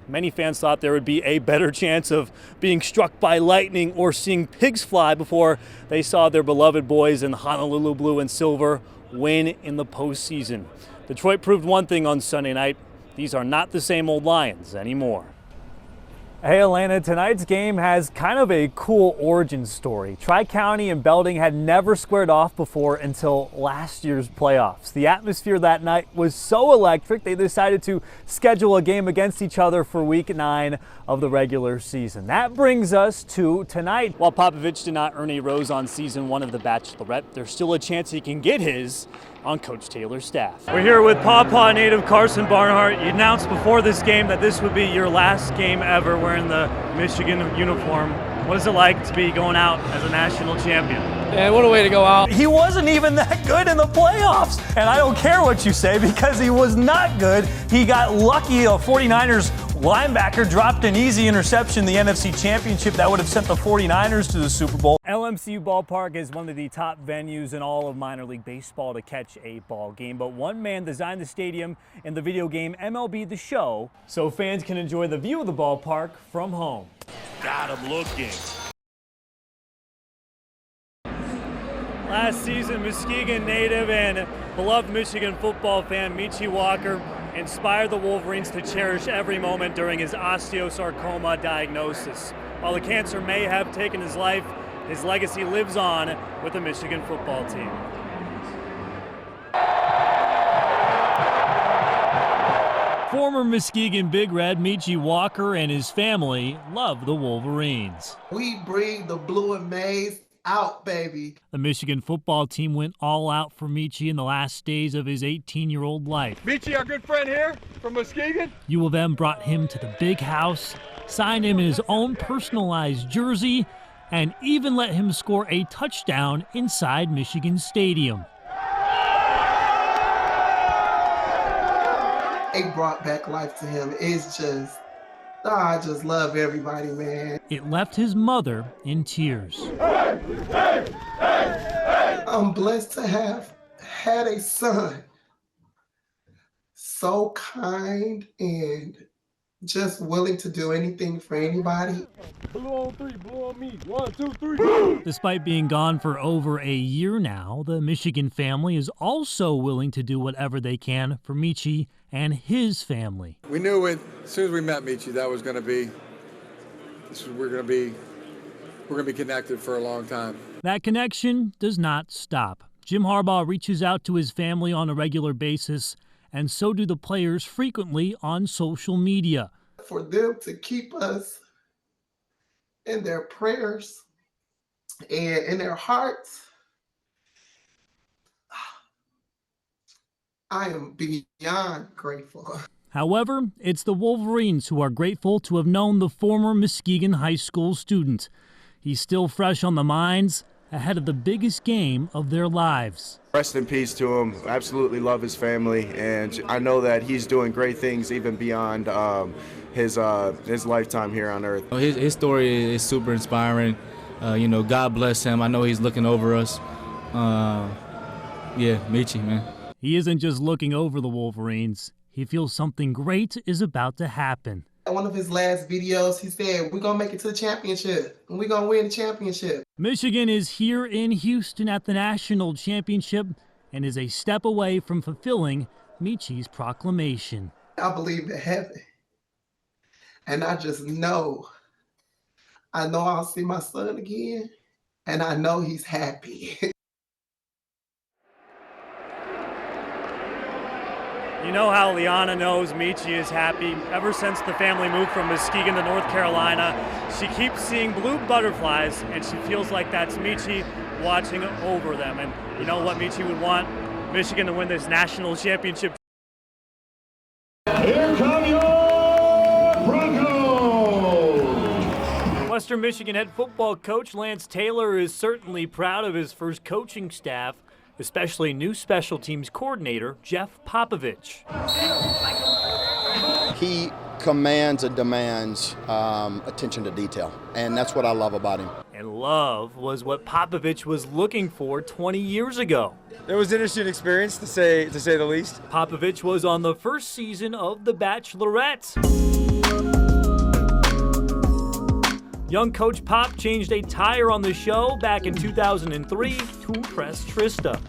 Many fans thought there would be a better chance of being struck by lightning or seeing pigs fly before they saw their beloved boys in Honolulu blue and silver win in the postseason. Detroit proved one thing on Sunday night: these are not the same old Lions anymore. Hey Atlanta, tonight's game has kind of a cool origin story. Tri-County and Belding had never squared off before until last year's playoffs. The atmosphere that night was so electric, they decided to schedule a game against each other for week 9 of the regular season. That brings us to tonight. While Popovich did not earn a rose on season 1 of The Bachelorette, there's still a chance he can get his on Coach Taylor's staff. We're here with Paw Paw native Carson Barnhart. You announced before this game that this would be your last game ever wearing the Michigan uniform. What is it like to be going out as a national champion? Yeah, what a way to go out. He wasn't even that good in the playoffs, and I don't care what you say because he was not good. He got lucky. A 49ers linebacker dropped an easy interception in the NFC Championship that would have sent the 49ers to the Super Bowl. LMCU Ballpark is one of the top venues in all of minor league baseball to catch a ball game, but one man designed the stadium in the video game MLB The Show so fans can enjoy the view of the ballpark from home. Got him looking. Last season, Muskegon native and beloved Michigan football fan Michi Walker inspired the Wolverines to cherish every moment during his osteosarcoma diagnosis. While the cancer may have taken his life, his legacy lives on with the Michigan football team. Former Muskegon Big Red Michi Walker and his family love the Wolverines. We bring the blue and maize out, baby. The Michigan football team went all out for Michi in the last days of his 18-year-old life. Michi, our good friend here from Muskegon. U of M brought him to the big house, signed him in his own personalized jersey, and even let him score a touchdown inside Michigan Stadium. It brought back life to him. It's just, I just love everybody, man. It left his mother in tears. I'm blessed to have had a son so kind and just willing to do anything for anybody. Blue on 3, blue on me. 1, 2, 3. Despite being gone for over a year now, the Michigan family is also willing to do whatever they can for Michi and his family. We knew as soon as we met Michi that was going to be, we're going to be connected for a long time. That connection does not stop. Jim Harbaugh reaches out to his family on a regular basis, and so do the players frequently on social media. For them to keep us in their prayers and in their hearts, I am beyond grateful. However, it's the Wolverines who are grateful to have known the former Muskegon High School student. He's still fresh on the minds ahead of the biggest game of their lives. Rest in peace to him. Absolutely love his family, and I know that he's doing great things even beyond his lifetime here on earth. His story is super inspiring. God bless him. I know he's looking over us. Michi, man. He isn't just looking over the Wolverines. He feels something great is about to happen. In one of his last videos, he said, we're going to make it to the championship, and we're going to win the championship. Michigan is here in Houston at the national championship and is a step away from fulfilling Michi's proclamation. I believe in heaven, and I just know, I'll see my son again, and I know he's happy. You know how Liana knows Michi is happy. Ever since the family moved from Muskegon to North Carolina, she keeps seeing blue butterflies, and she feels like that's Michi watching over them. And you know what Michi would want? Michigan to win this national championship. Here come your Broncos! Western Michigan head football coach Lance Taylor is certainly proud of his first coaching staff, especially new special teams coordinator Jeff Popovich. He commands and demands attention to detail, and that's what I love about him. And love was what Popovich was looking for 20 years ago. It was an interesting experience, to say the least. Popovich was on the first season of The Bachelorette. Young Coach Pop changed a tire on the show back in 2003 to impress Trista.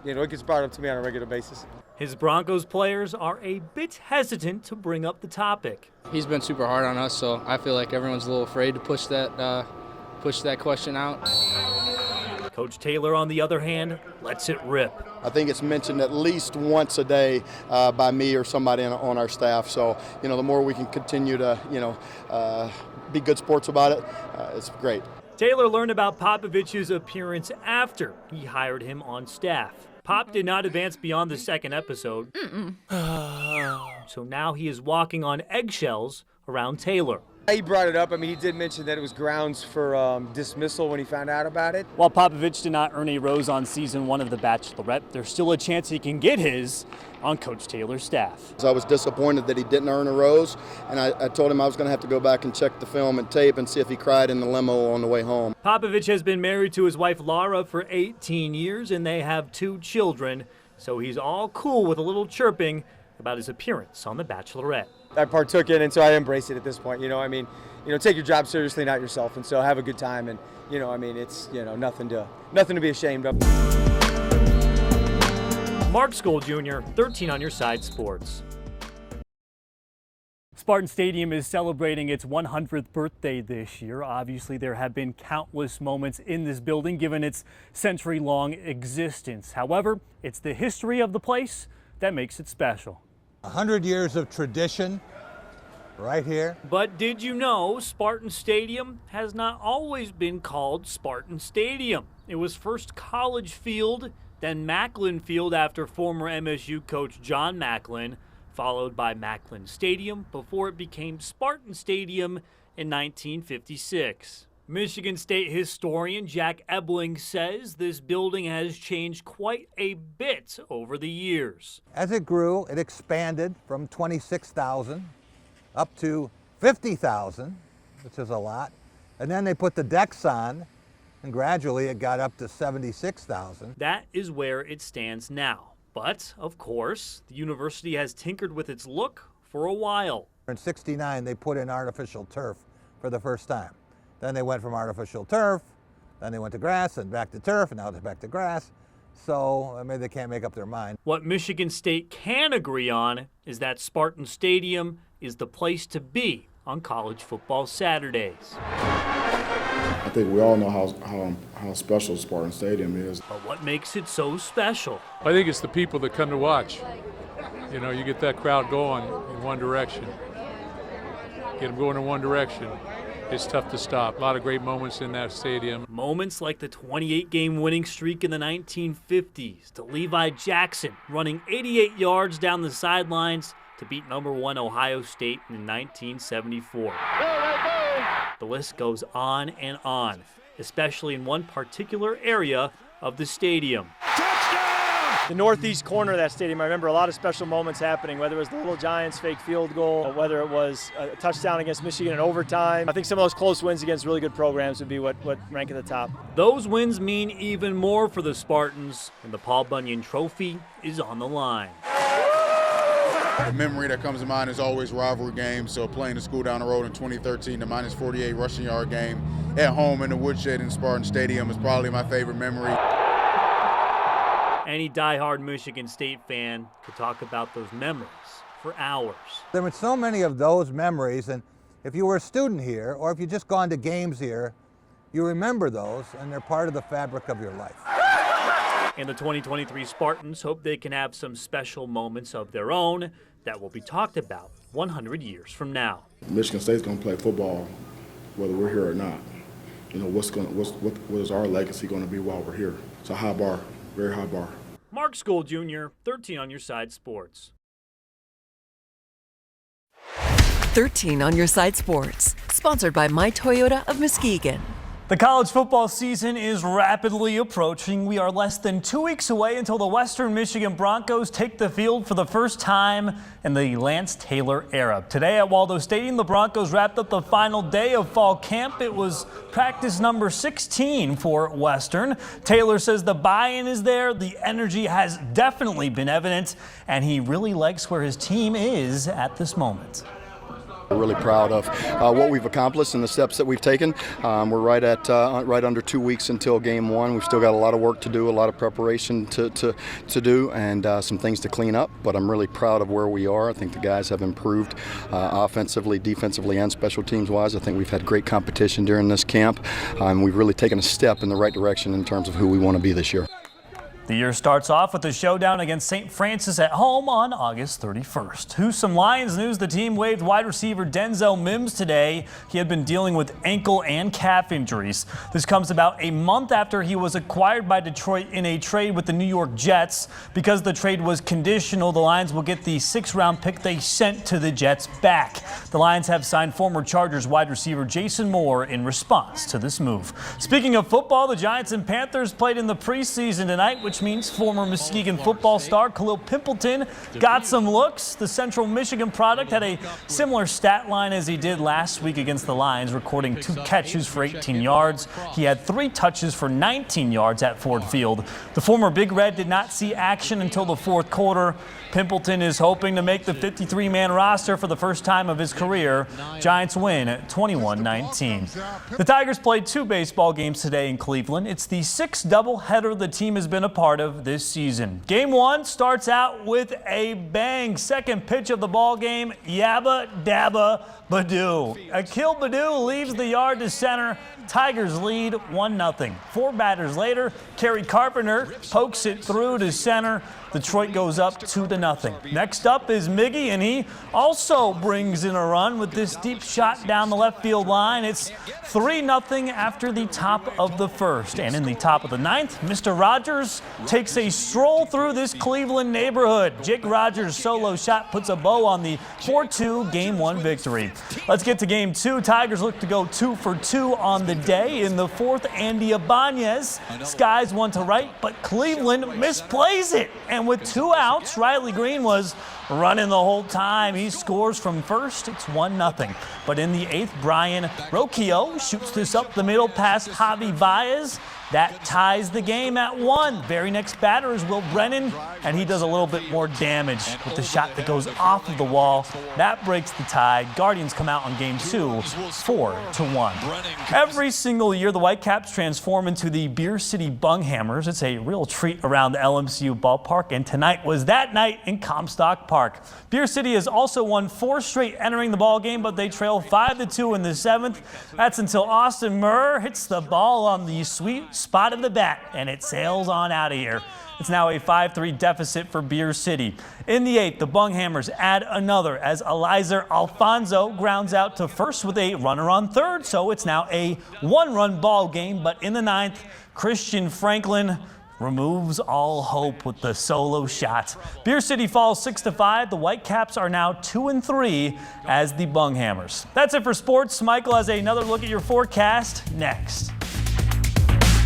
It gets brought up to me on a regular basis. His Broncos players are a bit hesitant to bring up the topic. He's been super hard on us, so I feel like everyone's a little afraid to push that question out. Coach Taylor, on the other hand, lets it rip. I think it's mentioned at least once a day by me or somebody on our staff. So, the more we can continue to, be good sports about it, it's great. Taylor learned about Popovich's appearance after he hired him on staff. Pop did not advance beyond the second episode. So now he is walking on eggshells around Taylor. He brought it up. I mean, he did mention that it was grounds for dismissal when he found out about it. While Popovich did not earn a rose on season 1 of The Bachelorette, there's still a chance he can get his on Coach Taylor's staff. So I was disappointed that he didn't earn a rose, and I told him I was going to have to go back and check the film and tape and see if he cried in the limo on the way home. Popovich has been married to his wife Laura for 18 years, and they have 2 children, so he's all cool with a little chirping about his appearance on The Bachelorette. I partook in, and so I embrace it at this point. Take your job seriously, not yourself, and so have a good time. And it's nothing to be ashamed of. Mark Skol Jr., 13 on Your Side Sports. Spartan Stadium is celebrating its 100th birthday this year. Obviously, there have been countless moments in this building given its century-long existence. However, it's the history of the place that makes it special. 100 years of tradition right here. But did you know Spartan Stadium has not always been called Spartan Stadium? It was first College Field, then Macklin Field after former MSU coach John Macklin, followed by Macklin Stadium before it became Spartan Stadium in 1956. Michigan State historian Jack Ebling says this building has changed quite a bit over the years. As it grew, it expanded from 26,000 up to 50,000, which is a lot. And then they put the decks on, and gradually it got up to 76,000. That is where it stands now. But, of course, the university has tinkered with its look for a while. In '69, they put in artificial turf for the first time. Then they went from artificial turf, then they went to grass, and back to turf, and now they're back to grass. So maybe they can't make up their mind. What Michigan State can agree on is that Spartan Stadium is the place to be on college football Saturdays. I think we all know how special Spartan Stadium is. But what makes it so special? I think it's the people that come to watch. You get that crowd going in one direction. Get them going in one direction. It's tough to stop. A lot of great moments in that stadium. Moments like the 28-game winning streak in the 1950s, to Levi Jackson running 88 yards down the sidelines to beat number 1 Ohio State in 1974. The list goes on and on, especially in one particular area of the stadium. The northeast corner of that stadium, I remember a lot of special moments happening, whether it was the Little Giants' fake field goal, whether it was a touchdown against Michigan in overtime. I think some of those close wins against really good programs would be what rank at the top. Those wins mean even more for the Spartans, and the Paul Bunyan Trophy is on the line. The memory that comes to mind is always rivalry games, so playing the school down the road in 2013, the -48 rushing yard game at home in the woodshed in Spartan Stadium is probably my favorite memory. Any diehard Michigan State fan could talk about those memories for hours. There were so many of those memories, and if you were a student here, or if you just gone to games here, you remember those, and they're part of the fabric of your life. And the 2023 Spartans hope they can have some special moments of their own that will be talked about 100 years from now. Michigan State's going to play football whether we're here or not. What is our legacy going to be while we're here? It's a high bar, very high bar. Mark Skol Jr., 13 on Your Side Sports. 13 on Your Side Sports, sponsored by My Toyota of Muskegon. The college football season is rapidly approaching. We are less than 2 weeks away until the Western Michigan Broncos take the field for the first time in the Lance Taylor era. Today at Waldo Stadium, the Broncos wrapped up the final day of fall camp. It was practice number 16 for Western. Taylor says the buy-in is there, the energy has definitely been evident, and he really likes where his team is at this moment. We're really proud of what we've accomplished and the steps that we've taken. We're right at right under 2 weeks until game one. We've still got a lot of work to do, a lot of preparation to do, and some things to clean up. But I'm really proud of where we are. I think the guys have improved offensively, defensively, and special teams wise. I think we've had great competition during this camp. We've really taken a step in the right direction in terms of who we want to be this year. The year starts off with a showdown against St. Francis at home on August 31st. Who's some Lions news? The team waived wide receiver Denzel Mims today. He had been dealing with ankle and calf injuries. This comes about a month after he was acquired by Detroit in a trade with the New York Jets. Because the trade was conditional, the Lions will get the 6th-round pick they sent to the Jets back. The Lions have signed former Chargers wide receiver Jason Moore in response to this move. Speaking of football, the Giants and Panthers played in the preseason tonight, which means former Muskegon football star Khalil Pimpleton got some looks. The Central Michigan product had a similar stat line as he did last week against the Lions, recording 2 catches for 18 yards. He had 3 touches for 19 yards at Ford Field. The former Big Red did not see action until the 4th quarter. Pimpleton is hoping to make the 53-man roster for the first time of his career. Giants win 21-19. The Tigers played 2 baseball games today in Cleveland. It's the 6th doubleheader the team has been a part of this season. Game 1 starts out with a bang. Second pitch of the ball game, yabba dabba Badoo. Akil Badoo leaves the yard to center. Tigers lead 1-0. 4 batters later, Kerry Carpenter pokes it through to center. Detroit goes up 2-0. Next up is Miggy, and he also brings in a run with this deep shot down the left field line. It's 3-0 after the top of the 1st. And in the top of the 9th, Mr. Rogers takes a stroll through this Cleveland neighborhood. Jake Rogers' solo shot puts a bow on the 4-2 Game 1 victory. Let's get to Game 2. Tigers look to go 2 for 2 on the day. In the 4th, Andy Ibanez skies one to right, but Cleveland misplays it. And with 2 outs, Riley Green was running the whole time. He scores from first. It's 1-0. But in the 8th, Brian Rocchio shoots this up the middle past Javi Baez. That ties the game at 1. Very next batter is Will Brennan, and he does a little bit more damage with the shot that goes off of the wall. That breaks the tie. Guardians come out on Game 2, 4-1. Every single year, the Whitecaps transform into the Beer City Bunghammers. It's a real treat around the LMCU ballpark, and tonight was that night in Comstock Park. Beer City has also won 4 straight entering the ball game, but they trail 5-2 in the 7th. That's until Austin Murr hits the ball on the sweet spot of the bat, and it sails on out of here. It's now a 5-3 deficit for Beer City. In the 8th, the Bunghammers add another as Elizer Alfonso grounds out to first with a runner on third, so it's now a 1-run ball game. But in the 9th, Christian Franklin removes all hope with the solo shot. Beer City falls 6-5. The Whitecaps are now 2-3 as the Bunghammers. That's it for sports. Michael has another look at your forecast next.